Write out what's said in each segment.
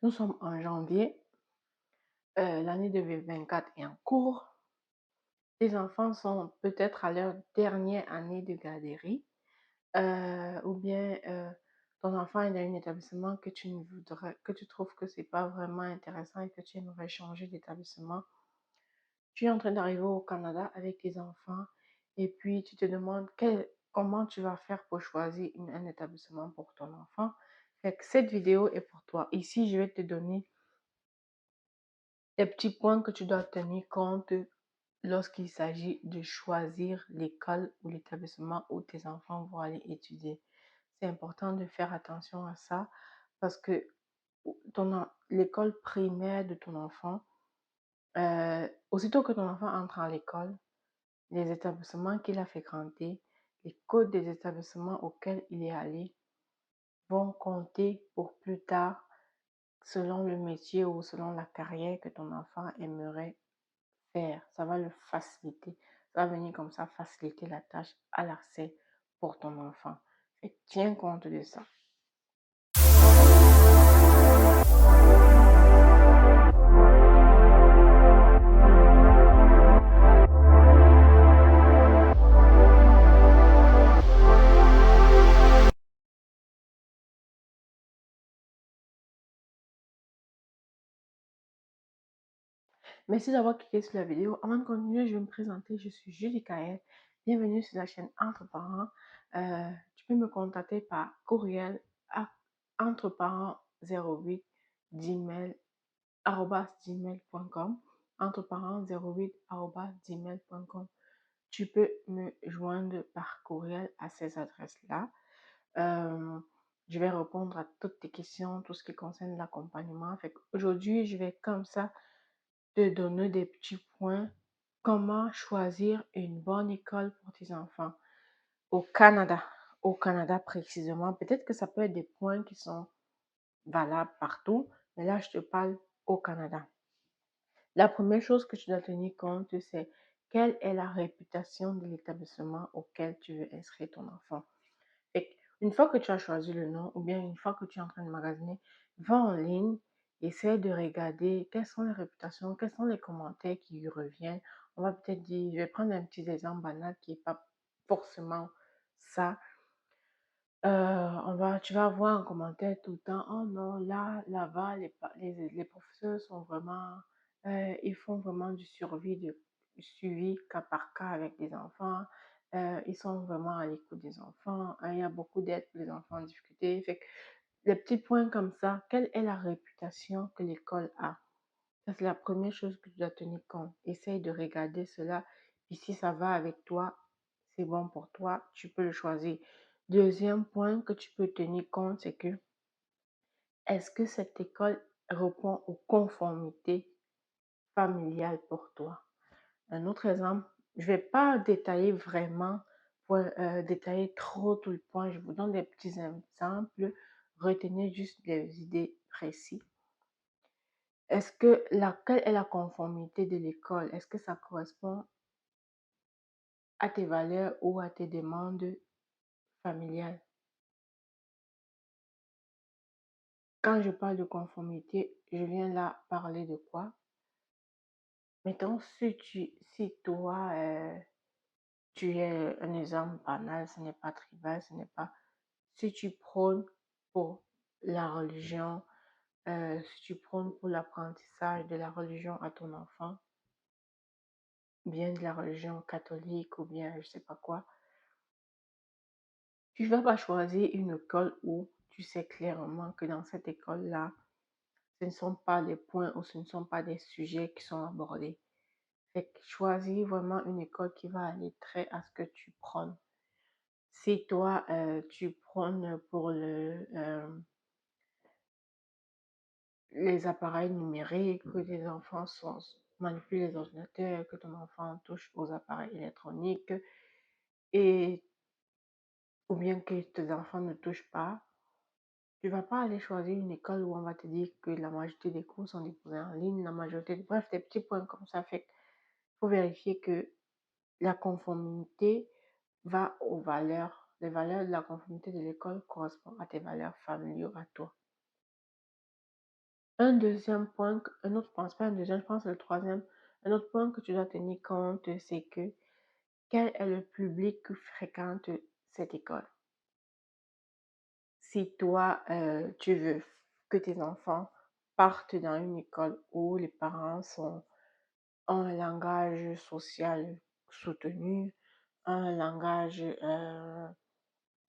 Nous sommes en janvier, l'année 2024 est en cours. Les enfants sont peut-être à leur dernière année de garderie, ou bien ton enfant est dans un établissement que tu ne voudrais, que tu trouves que c'est pas vraiment intéressant et que tu aimerais changer d'établissement. Tu es en train d'arriver au Canada avec tes enfants et puis tu te demandes comment tu vas faire pour choisir un établissement pour ton enfant. Fait que cette vidéo est pour toi. Ici, je vais te donner des petits points que tu dois tenir compte lorsqu'il s'agit de choisir l'école ou l'établissement où tes enfants vont aller étudier. C'est important de faire attention à ça parce que l'école primaire de ton enfant, aussitôt que ton enfant entre à l'école, les établissements qu'il a fréquentés, les codes des établissements auxquels il est allé vont compter pour plus tard selon le métier ou selon la carrière que ton enfant aimerait faire. Ça va le faciliter. Ça va venir comme ça faciliter la tâche à l'accès pour ton enfant. Et tiens compte de ça. Merci d'avoir cliqué sur la vidéo. Avant de continuer, je vais me présenter. Je suis Julie Kael. Bienvenue sur la chaîne Entre Parents. Tu peux me contacter par courriel à entreparents08 gmail.com entreparents08 gmail.com. Tu peux me joindre par courriel à ces adresses-là. Euh, je vais répondre à toutes tes questions, tout ce qui concerne l'accompagnement. Aujourd'hui, je vais comme ça te donner des petits points. Comment choisir une bonne école pour tes enfants au Canada. Au Canada précisément. Peut-être que ça peut être des points qui sont valables partout, mais là, je te parle au Canada. La première chose que tu dois tenir compte, c'est quelle est la réputation de l'établissement auquel tu veux inscrire ton enfant. Et une fois que tu as choisi le nom, ou bien une fois que tu es en train de magasiner, va en ligne, essaie de regarder quelles sont les réputations, quels sont les commentaires qui y reviennent. On va peut-être dire, je vais prendre un petit exemple banal qui n'est pas forcément ça. Tu vas voir un commentaire tout le temps, oh non, là-bas, les professeurs sont vraiment, ils font vraiment suivi cas par cas avec les enfants. Ils sont vraiment à l'écoute des enfants. Il y a beaucoup d'aide pour les enfants en difficulté. Fait que, des petits points comme ça, quelle est la réputation que l'école a? Ça, c'est la première chose que tu dois tenir compte. Essaye de regarder cela. Puis si ça va avec toi, c'est bon pour toi, tu peux le choisir. Deuxième point que tu peux tenir compte, c'est que est-ce que cette école répond aux conformités familiales pour toi? Un autre exemple, je ne vais pas détailler vraiment, détailler trop tout le point. Je vous donne des petits exemples. Retenez juste des idées précises. Quelle est la conformité de l'école? Est-ce que ça correspond à tes valeurs ou à tes demandes familiales? Quand je parle de conformité, je viens là parler de quoi? Mettons, si toi, tu es un exemple banal, ce n'est pas trivial, ce n'est pas... Si tu prônes pour la religion, si tu prônes pour l'apprentissage de la religion à ton enfant, bien de la religion catholique ou bien je sais pas quoi, tu ne vas pas choisir une école où tu sais clairement que dans cette école-là, ce ne sont pas les points ou ce ne sont pas des sujets qui sont abordés. Fait que choisis vraiment une école qui va aller très à ce que tu prônes. Si toi, tu prônes pour les appareils numériques, que les enfants manipulent les ordinateurs, que ton enfant touche aux appareils électroniques, et, ou bien que tes enfants ne touchent pas, tu vas pas aller choisir une école où on va te dire que la majorité des cours sont déposés en ligne, bref, des petits points comme ça. Fait qu'il faut vérifier que la conformité va aux valeurs. Les valeurs de la conformité de l'école correspondent à tes valeurs familiales à toi. Un autre point, c'est pas un deuxième, je pense que c'est le troisième. Un autre point que tu dois tenir compte, c'est que quel est le public qui fréquente cette école? Si toi, tu veux que tes enfants partent dans une école où les parents ont un langage social soutenu, un langage,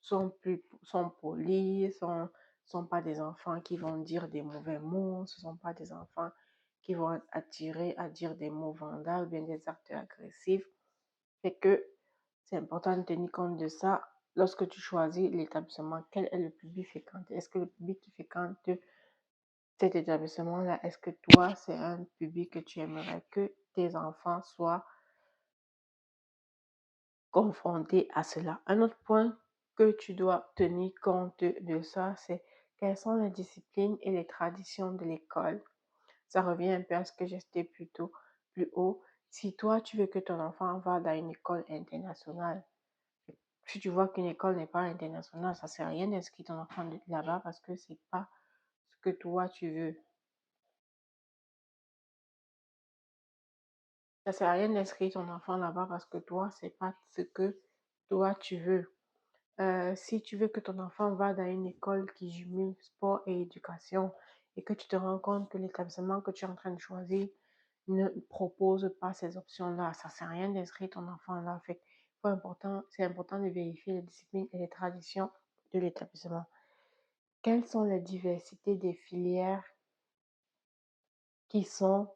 sont polis, sont pas des enfants qui vont dire des mauvais mots, ce sont pas des enfants qui vont attirer à dire des mots vandales, bien des actes agressifs. Fait que c'est important de tenir compte de ça lorsque tu choisis l'établissement. Quel est le public fréquenté? Est-ce que le public qui fréquente cet établissement-là, est-ce que toi, c'est un public que tu aimerais que tes enfants soient confrontés à cela? Un autre point que tu dois tenir compte de ça, c'est quelles sont les disciplines et les traditions de l'école. Ça revient un peu à ce que j'ai cité plus haut. Si toi, tu veux que ton enfant va dans une école internationale, si tu vois qu'une école n'est pas internationale, ça ne sert à rien d'inscrire ton enfant là-bas parce que c'est pas ce que toi tu veux. Ça sert à rien d'inscrire ton enfant là-bas parce que toi, c'est pas ce que toi tu veux. Si tu veux que ton enfant va dans une école qui jumelle sport et éducation et que tu te rends compte que l'établissement que tu es en train de choisir ne propose pas ces options-là, ça ne sert à rien d'inscrire ton enfant là. Fait, c'est important de vérifier les disciplines et les traditions de l'établissement. Quelles sont les diversités des filières qui sont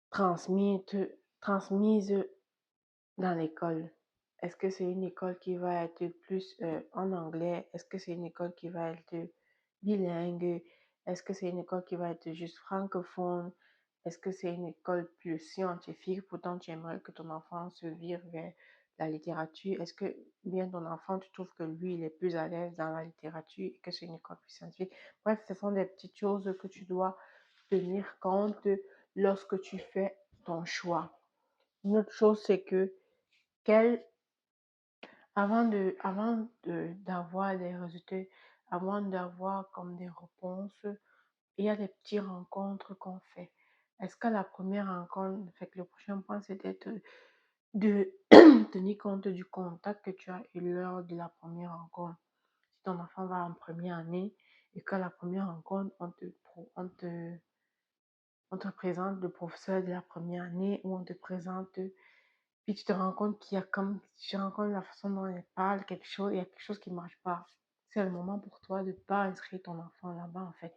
transmises, transmises dans l'école? Est-ce que c'est une école qui va être plus en anglais? Est-ce que c'est une école qui va être bilingue? Est-ce que c'est une école qui va être juste francophone? Est-ce que c'est une école plus scientifique? Pourtant, tu aimerais que ton enfant se vire vers la littérature. Est-ce que bien ton enfant, tu trouves que lui, il est plus à l'aise dans la littérature et que c'est une école plus scientifique? Bref, ce sont des petites choses que tu dois tenir compte lorsque tu fais ton choix. Une autre chose, c'est que quel d'avoir des résultats, avant d'avoir comme des réponses, il y a des petites rencontres qu'on fait. Est-ce que la première rencontre, fait que le prochain point, c'était de tenir compte du contact que tu as eu lors de la première rencontre. Si ton enfant va en première année et que la première rencontre, on te présente le professeur de la première année ou on te présente, puis tu te rends compte qu'il y a comme, tu te rends compte de la façon dont elle parle, quelque chose, il y a quelque chose qui ne marche pas. C'est le moment pour toi de ne pas inscrire ton enfant là-bas, en fait.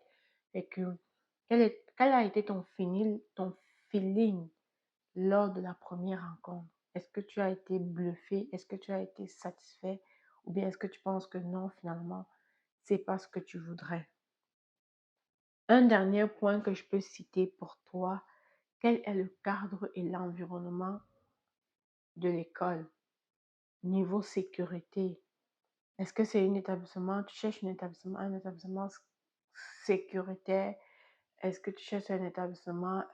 Et que, quel a été ton feeling lors de la première rencontre? Est-ce que tu as été bluffé? Est-ce que tu as été satisfait? Ou bien est-ce que tu penses que non, finalement, c'est pas ce que tu voudrais? Un dernier point que je peux citer pour toi, quel est le cadre et l'environnement de l'école? Niveau sécurité, est-ce que c'est un établissement, tu cherches un établissement sécuritaire? Est-ce que tu cherches un établissement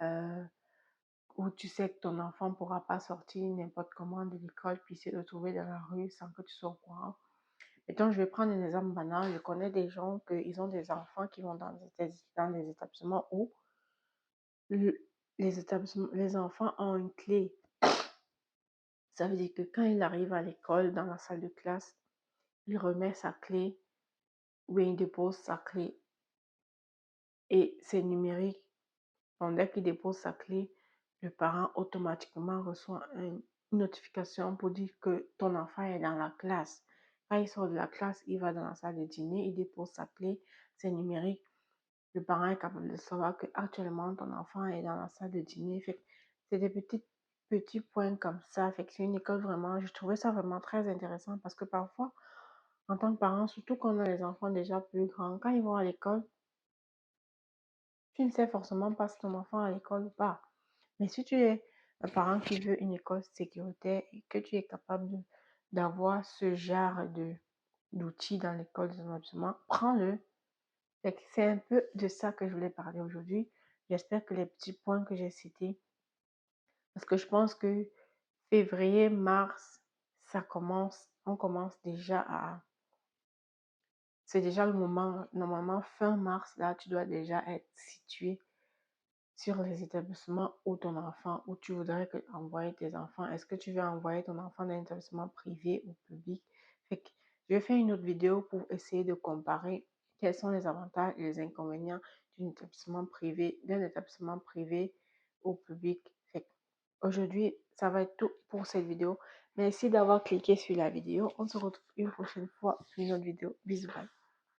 où tu sais que ton enfant ne pourra pas sortir n'importe comment de l'école puis se retrouver dans la rue sans que tu sois au courant? Mettons, je vais prendre un exemple banal. Je connais des gens qui ont des enfants qui vont dans des établissements où le- les enfants ont une clé. Ça veut dire que quand il arrive à l'école, dans la salle de classe, il remet sa clé ou il dépose sa clé et c'est numérique. Donc, dès qu'il dépose sa clé, le parent automatiquement reçoit une notification pour dire que ton enfant est dans la classe. Quand il sort de la classe, il va dans la salle de dîner, il dépose sa clé, c'est numérique. Le parent est capable de savoir que actuellement ton enfant est dans la salle de dîner. C'est des petits points comme ça. Fait que c'est une école vraiment, je trouvais ça vraiment très intéressant parce que parfois, en tant que parent, surtout quand on a les enfants déjà plus grands, quand ils vont à l'école, tu ne sais forcément pas si ton enfant est à l'école ou pas. Mais si tu es un parent qui veut une école sécuritaire et que tu es capable d'avoir ce genre d'outils dans l'école de ton établissement, prends-le. C'est un peu de ça que je voulais parler aujourd'hui. J'espère que les petits points que j'ai cités, parce que je pense que février, mars, on commence déjà c'est déjà le moment, normalement fin mars, là, tu dois déjà être situé sur les établissements où tu voudrais envoyer tes enfants. Est-ce que tu veux envoyer ton enfant dans un établissement privé ou public? Fait que je vais faire une autre vidéo pour essayer de comparer quels sont les avantages et les inconvénients d'un établissement privé ou public. Fait que aujourd'hui, ça va être tout pour cette vidéo. Merci d'avoir cliqué sur la vidéo. On se retrouve une prochaine fois pour une autre vidéo. Bisous, bye.